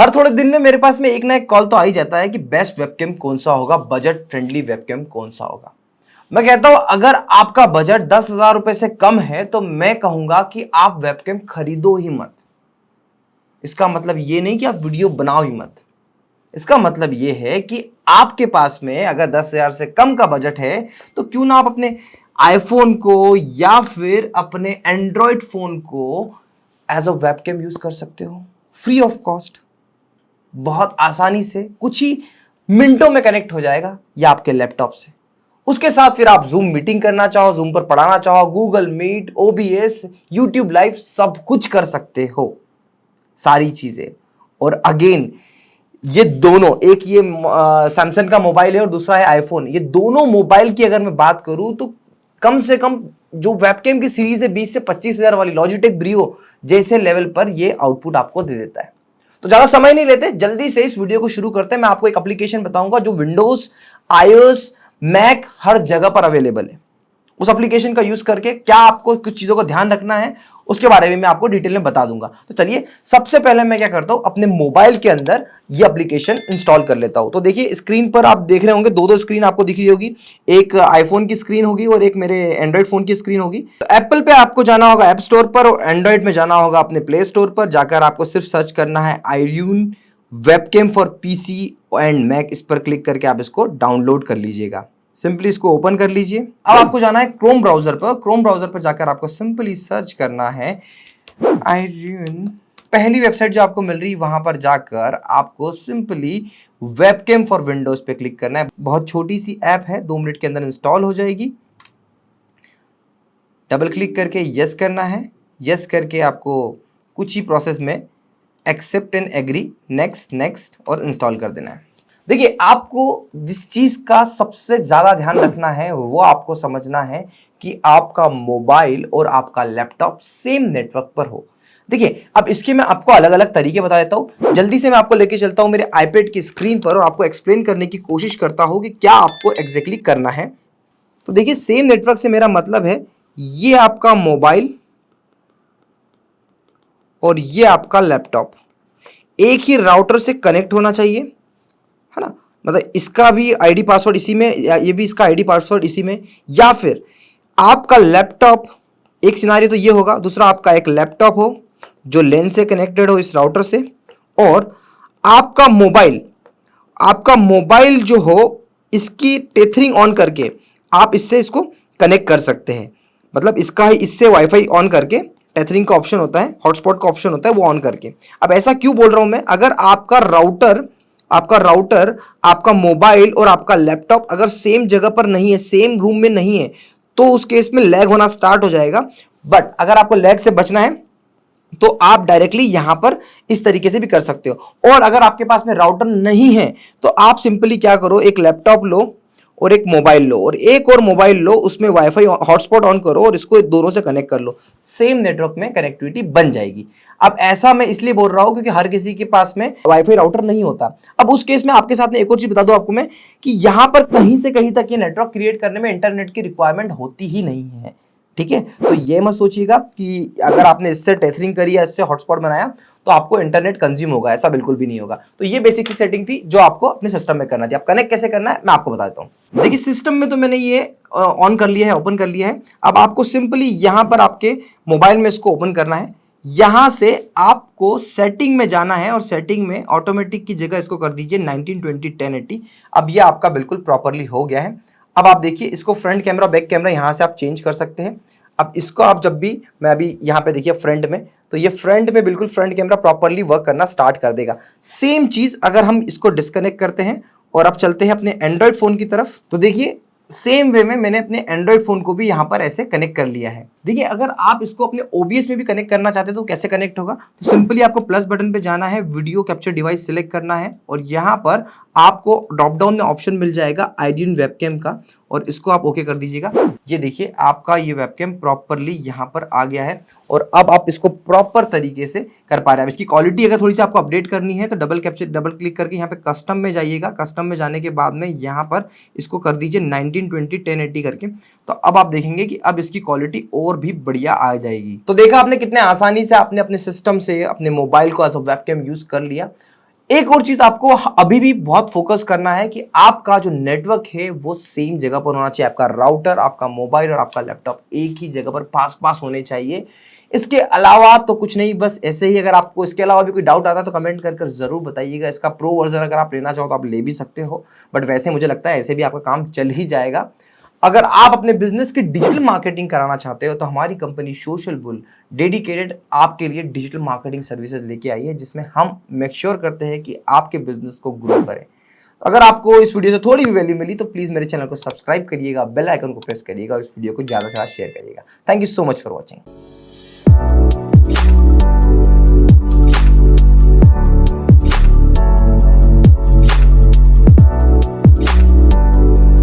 हर थोड़े दिन में मेरे पास में एक ना एक कॉल तो आ ही जाता है कि बेस्ट वेबकैम कौन सा होगा, बजट फ्रेंडली वेबकैम कौन सा होगा। मैं कहता हूं अगर आपका बजट 10,000 रुपए से कम है तो मैं कहूंगा कि आप वेबकैम खरीदो ही मत। इसका मतलब ये नहीं कि आप वीडियो बनाओ ही मत। इसका मतलब ये है कि आपके पास में अगर 10,000 से कम का बजट है तो क्यों ना आप अपने आईफोन को या फिर अपने एंड्रॉयड फोन को एज अ वेबकैम यूज कर सकते हो, फ्री ऑफ कॉस्ट। बहुत आसानी से कुछ ही मिनटों में कनेक्ट हो जाएगा या आपके लैपटॉप से। उसके साथ फिर आप जूम मीटिंग करना चाहो, जूम पर पढ़ाना चाहो, Google Meet, OBS, YouTube live सब कुछ कर सकते हो, सारी चीजें। और अगेन ये दोनों, एक ये सैमसंग का मोबाइल है और दूसरा है आईफोन, ये दोनों मोबाइल की अगर मैं बात करूं तो कम से कम जो वेबकैम की सीरीज है 20 से 25,000 वाली लॉजिटेक ब्रियो जैसे लेवल पर ये आउटपुट आपको दे देता है। तो ज्यादा समय नहीं लेते, जल्दी से इस वीडियो को शुरू करते हैं। मैं आपको एक एप्लीकेशन बताऊंगा जो विंडोज, आईओएस, मैक हर जगह पर अवेलेबल है। उस एप्लीकेशन का यूज करके क्या आपको कुछ चीजों का ध्यान रखना है उसके बारे में मैं आपको डिटेल में बता दूंगा। तो चलिए सबसे पहले मैं क्या करता हूं, अपने मोबाइल के अंदर ये एप्लीकेशन इंस्टॉल कर लेता हूं। तो देखिए स्क्रीन पर आप देख रहे होंगे, दो स्क्रीन आपको दिख रही होगी, एक आईफोन की स्क्रीन होगी और एक मेरे एंड्रॉइड फोन की स्क्रीन होगी। तो एप्पल पे आपको जाना होगा ऐप स्टोर पर और एंड्रॉइड में जाना होगा अपने प्ले स्टोर पर। जाकर आपको सिर्फ सर्च करना है Iriun webcam for PC and Mac. इस पर क्लिक करके आप इसको डाउनलोड कर लीजिएगा। सिंपली इसको ओपन कर लीजिए। अब आपको जाना है क्रोम ब्राउजर पर। क्रोम ब्राउजर पर जाकर आपको सिंपली सर्च करना है आईर्यून। पहली वेबसाइट जो आपको मिल रही है वहां पर जाकर आपको सिंपली वेबकैम फॉर विंडोज पे क्लिक करना है। बहुत छोटी सी ऐप है, 2 मिनट के अंदर इंस्टॉल हो जाएगी। डबल क्लिक करके यस करना है। यस करके आपको कुछ ही प्रोसेस में accept and agree, next next और इंस्टॉल कर देना है। देखिए आपको जिस चीज का सबसे ज्यादा ध्यान रखना है वो आपको समझना है कि आपका मोबाइल और आपका लैपटॉप सेम नेटवर्क पर हो। देखिए अब इसके मैं आपको अलग अलग तरीके बता देता हूं। जल्दी से मैं आपको लेके चलता हूं मेरे आईपैड की स्क्रीन पर और आपको एक्सप्लेन करने की कोशिश करता हूं कि क्या आपको एग्जैक्टली करना है। तो देखिए सेम नेटवर्क से मेरा मतलब है ये आपका मोबाइल और ये आपका लैपटॉप एक ही राउटर से कनेक्ट होना चाहिए, है ना। मतलब इसका भी आईडी पासवर्ड इसी में, या ये भी इसका आईडी पासवर्ड इसी में, या फिर आपका लैपटॉप, एक सिनारियो तो ये होगा, दूसरा आपका एक लैपटॉप हो जो लेन से कनेक्टेड हो इस राउटर से, और आपका मोबाइल जो हो इसकी टेथरिंग ऑन करके आप इससे इसको कनेक्ट कर सकते हैं। मतलब इसका ही इससे वाईफाई ऑन करके टेथरिंग का ऑप्शन होता है, हॉटस्पॉट का ऑप्शन होता है, वो ऑन करके। अब ऐसा क्यों बोल रहा हूं मैं, अगर आपका राउटर आपका मोबाइल और आपका लैपटॉप अगर सेम जगह पर नहीं है, सेम रूम में नहीं है, तो उस केस में लैग होना स्टार्ट हो जाएगा। बट अगर आपको लैग से बचना है तो आप डायरेक्टली यहां पर इस तरीके से भी कर सकते हो। और अगर आपके पास में राउटर नहीं है तो आप सिंपली क्या करो, एक लैपटॉप लो और एक मोबाइल लो और एक और मोबाइल लो, उसमें वाईफाई हॉटस्पॉट ऑन करो और इसको दोनों से कनेक्ट कर लो, सेम नेटवर्क में कनेक्टिविटी बन जाएगी। अब ऐसा मैं इसलिए बोल रहा हूं क्योंकि हर किसी के पास में वाईफाई राउटर नहीं होता। अब उस केस में आपके साथ में एक और चीज बता दूं आपको मैं कि यहां पर कहीं से कहीं तक ये नेटवर्क क्रिएट करने में इंटरनेट की रिक्वायरमेंट होती ही नहीं है, ठीक है। तो ये मत सोचिएगा कि अगर आपने इससे टेथरिंग करी या इससे हॉटस्पॉट बनाया तो आपको इंटरनेट कंज्यूम होगा, ऐसा बिल्कुल भी नहीं होगा। तो ये बेसिक सी सेटिंग थी जो आपको अपने सिस्टम में करना थी। आप कनेक्ट कैसे करना है मैं आपको बता देता हूं। देखिए सिस्टम में तो मैंने ये ऑन कर लिया है, ओपन कर लिया है। अब आपको सिंपली यहां पर आपके मोबाइल में इसको ओपन करना है। यहां से आपको सेटिंग में जाना है और सेटिंग में ऑटोमेटिक की जगह इसको कर दीजिए 1920 1080। अब ये आपका बिल्कुल प्रॉपरली हो गया है। अब आप देखिए इसको फ्रंट कैमरा, बैक कैमरा यहां से आप चेंज कर सकते हैं। अब इसको आप जब भी, मैं अभी यहां पे देखिए फ्रंट में, तो ये फ्रंट में बिल्कुल फ्रंट कैमरा प्रॉपरली वर्क करना स्टार्ट कर देगा। सेम चीज अगर हम इसको डिस्कनेक्ट करते हैं और अब चलते हैं अपने एंड्रॉइड फोन की तरफ, तो देखिए सेम वे में मैंने अपने एंड्रॉइड फोन को भी यहां पर ऐसे कनेक्ट कर लिया है। देखिए अगर आप इसको अपने ओबीएस में भी कनेक्ट करना चाहते हैं तो कैसे कनेक्ट होगा, तो सिंपली आपको प्लस बटन पे जाना है, वीडियो कैप्चर डिवाइस सिलेक्ट करना है और यहां पर आपको ड्रॉप डाउन में ऑप्शन मिल जाएगा आईर्यून वेबकैम का, और इसको आप ओके कर दीजिएगा। ये देखिए आपका ये वेबकैम प्रॉपरली यहां पर आ गया है और अब आप इसको प्रॉपर तरीके से कर पा रहे हैं। इसकी क्वालिटी अगर थोड़ी सी आपको अपडेट करनी है तो डबल क्लिक करके यहाँ पे कस्टम में जाइएगा। कस्टम में जाने के बाद में यहाँ पर इसको कर दीजिए 1920 1080 करके। तो अब आप देखेंगे कि अब इसकी क्वालिटी और भी बढ़िया आ जाएगी। तो देखा आपने कितने आसानी से आपने अपने सिस्टम से अपने मोबाइल को एज अ वेबकैम यूज कर लिया। एक और चीज आपको अभी भी बहुत फोकस करना है कि आपका जो नेटवर्क है वो सेम जगह पर होना चाहिए। आपका राउटर, आपका मोबाइल और आपका लैपटॉप एक ही जगह पर पास पास होने चाहिए। इसके अलावा तो कुछ नहीं, बस ऐसे ही। अगर आपको इसके अलावा भी कोई डाउट आता है तो कमेंट कर कर जरूर बताइएगा। इसका प्रो वर्जन अगर आप लेना चाहो तो आप ले भी सकते हो, बट वैसे मुझे लगता है ऐसे भी आपका काम चल ही जाएगा। अगर आप अपने बिजनेस की डिजिटल मार्केटिंग कराना चाहते हो तो हमारी कंपनी सोशल बुल डेडिकेटेड आपके लिए डिजिटल मार्केटिंग सर्विसेज लेके आई है, जिसमें हम मेक श्योर करते हैं कि आपके बिजनेस को ग्रो करें। अगर आपको इस वीडियो से थोड़ी भी वैल्यू मिली तो प्लीज मेरे चैनल को सब्सक्राइब करिएगा, बेल आइकन को प्रेस करिएगा और इस वीडियो को ज्यादा से ज्यादा शेयर करिएगा। Thank you so much for watching.